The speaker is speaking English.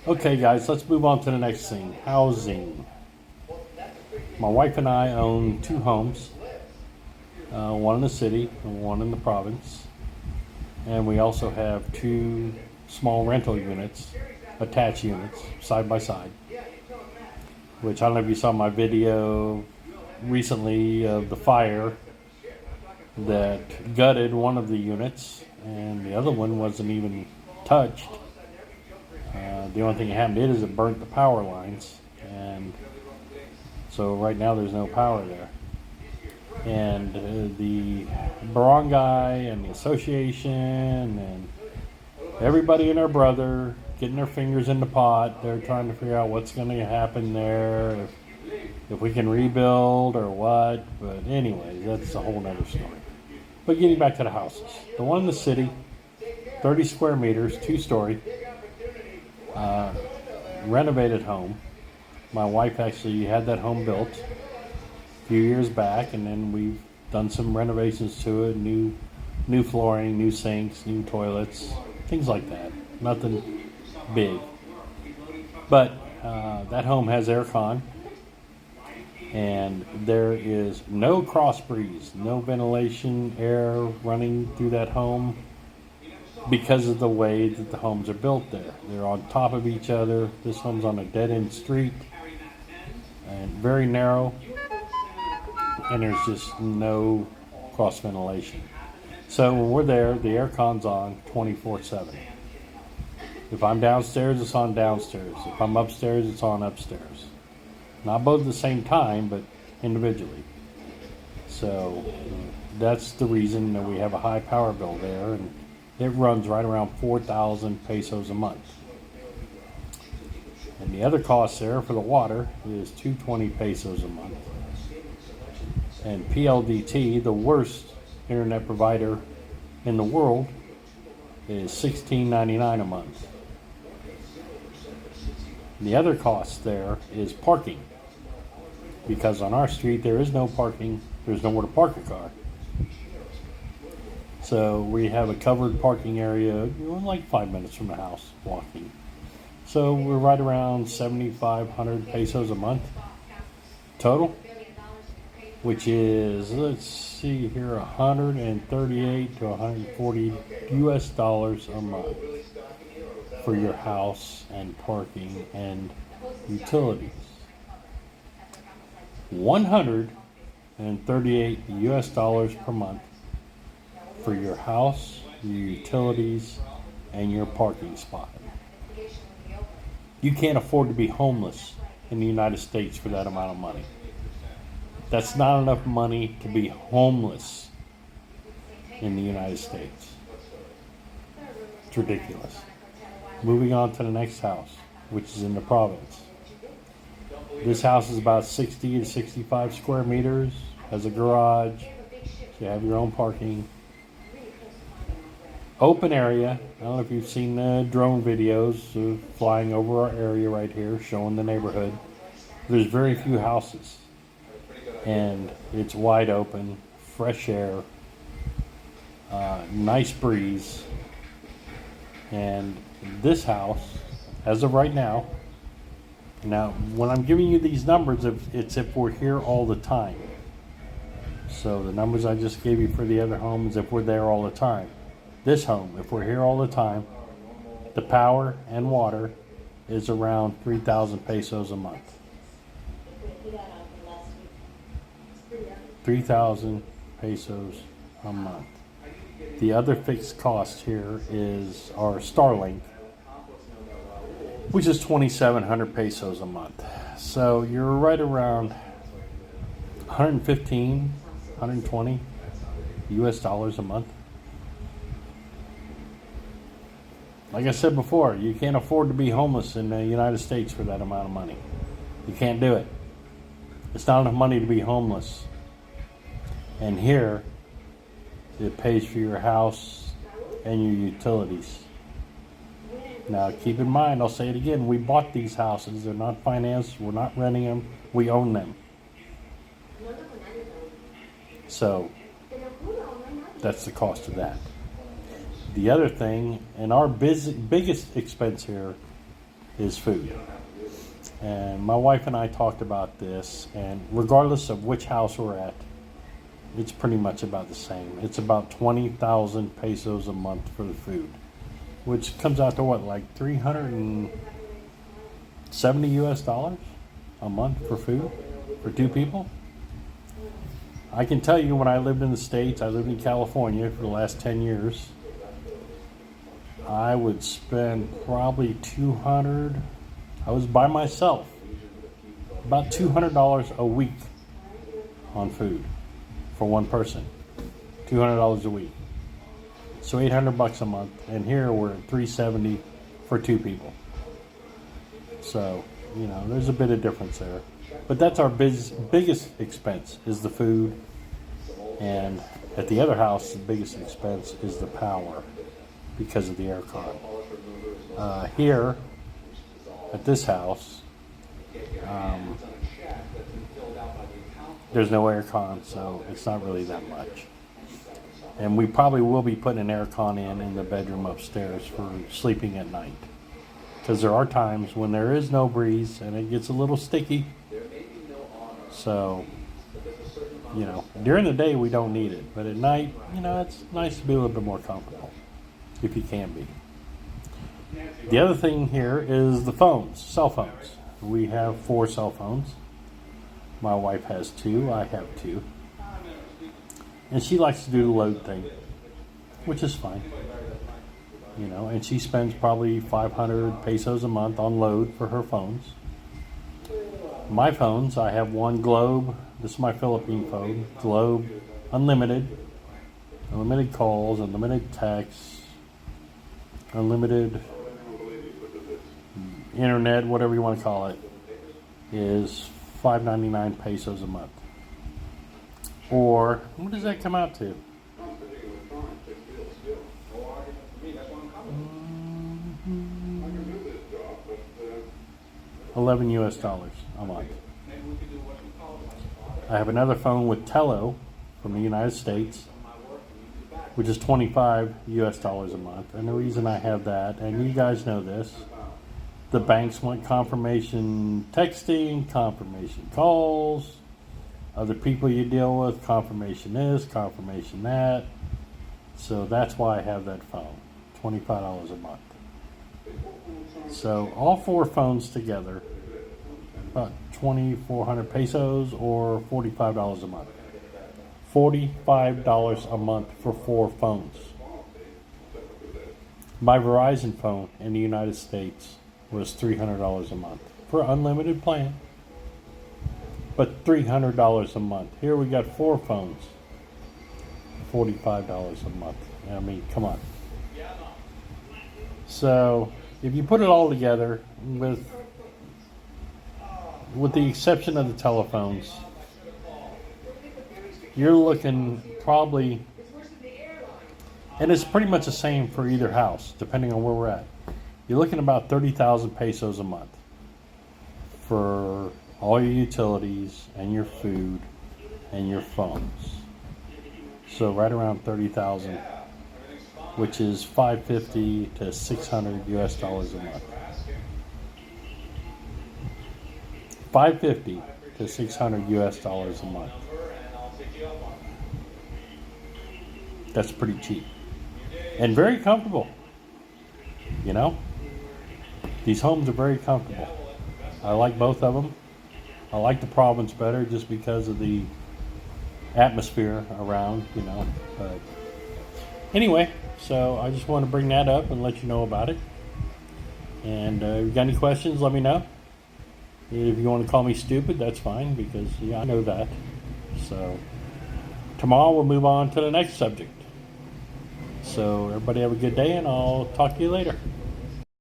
Okay, guys, let's move on to the next thing. Housing. My wife and I own two homes, one in the city and one in the province. And we also have two small rental units, attached units, side by side. Which I don't know if you saw my video recently of the fire that gutted one of the units, and the other one wasn't even touched. The only thing that happened is it burnt the power lines, and so right now there's no power there. And the barangay and the association and everybody and their brother getting their fingers in the pot. They're trying to figure out what's going to happen there, if we can rebuild or what. But anyways, that's a whole nother story. But getting back to the houses, the one in the city, 30 square meters, 2-story, renovated home. My wife actually had that home built a few years back, and then we've done some renovations to it, new flooring, new sinks, new toilets, things like that. Nothing big. But that home has aircon, and there is no cross breeze, no ventilation, air running through that home because of the way that the homes are built there. They're on top of each other. This home's on a dead-end street and very narrow, and there's just no cross ventilation. So when we're there, the aircon's on 24/7. If I'm downstairs, it's on downstairs. If I'm upstairs, it's on upstairs. Not both at the same time, but individually. So that's the reason that we have a high power bill there, and it runs right around 4,000 pesos a month. And the other cost there for the water is 220 pesos a month. And PLDT, the worst internet provider in the world, is $16.99 a month. The other cost there is parking, because on our street there is no parking. There's nowhere to park a car. So we have a covered parking area, like 5 minutes from the house walking. So we're right around 7,500 pesos a month total, which is, let's see here, 138 to 140 US dollars a month for your house and parking and utilities. 138 US dollars per month for your house, your utilities, and your parking spot. You can't afford to be homeless in the United States for that amount of money. That's not enough money to be homeless in the United States. It's ridiculous. Moving on to the next house, which is in the province. This house is about 60 to 65 square meters, has a garage, so you have your own parking. Open area. I don't know if you've seen the drone videos flying over our area right here, showing the neighborhood. There's very few houses, and it's wide open, fresh air, nice breeze. And this house, as of right now, when I'm giving you these numbers, it's if we're here all the time. So the numbers I just gave you for the other homes, if we're there all the time. This home, if we're here all the time, the power and water is around 3,000 pesos a month. 3,000 pesos a month. The other fixed cost here is our Starlink, which is 2,700 pesos a month. So you're right around 115, 120 US dollars a month. Like I said before, you can't afford to be homeless in the United States for that amount of money. You can't do it. It's not enough money to be homeless. And here, it pays for your house and your utilities. Now, keep in mind, I'll say it again, we bought these houses. They're not financed. We're not renting them. We own them. So, that's the cost of that. The other thing, and our biggest expense here is food. And my wife and I talked about this, and regardless of which house we're at, it's pretty much about the same. It's about 20,000 pesos a month for the food, which comes out to what, like 370 US dollars a month for food for two people? I can tell you, when I lived in the States, I lived in California for the last 10 years, I would spend probably I was by myself, about $200 a week on food for one person. $200 a week. So $800 a month. And here we're at $370 for two people. So, there's a bit of difference there. But that's our biggest expense, is the food. And at the other house, the biggest expense is the power because of the aircon. Here, at this house, there's no aircon, so it's not really that much. And we probably will be putting an aircon in the bedroom upstairs for sleeping at night. Because there are times when there is no breeze and it gets a little sticky. So, during the day we don't need it. But at night, it's nice to be a little bit more comfortable, if you can be. The other thing here is the phones, cell phones. We have 4 cell phones. My wife has 2, I have 2. And she likes to do the load thing, which is fine. And she spends probably 500 pesos a month on load for her phones. My phones, I have one Globe. This is my Philippine phone. Globe, unlimited calls, unlimited texts, unlimited internet, whatever you want to call it, is 599 pesos a month. Or, what does that come out to? 11 US dollars a month. I have another phone with Tello from the United States, which is 25 US dollars a month. And the reason I have that, and you guys know this, the banks want confirmation texting, confirmation calls, other people you deal with, confirmation this, confirmation that. So that's why I have that phone, $25 a month. So all 4 phones together, about 2,400 pesos or $45 a month. $45 a month for 4 phones. My Verizon phone in the United States was $300 a month for an unlimited plan, but $300 a month. Here we got 4 phones, $45 a month. I mean, come on. So if you put it all together, with the exception of the telephones, you're looking probably, and it's pretty much the same for either house, depending on where we're at. You're looking about 30,000 pesos a month for all your utilities and your food and your phones. So right around 30,000, which is 550 to 600 US dollars a month. 550 to 600 US dollars a month. That's pretty cheap and very comfortable. These homes are very comfortable. I like both of them. I like the province better just because of the atmosphere around, But anyway, so I just want to bring that up and let you know about it. And if you got any questions, let me know. If you want to call me stupid, that's fine, because I know that. So tomorrow we'll move on to the next subject. So everybody have a good day, and I'll talk to you later.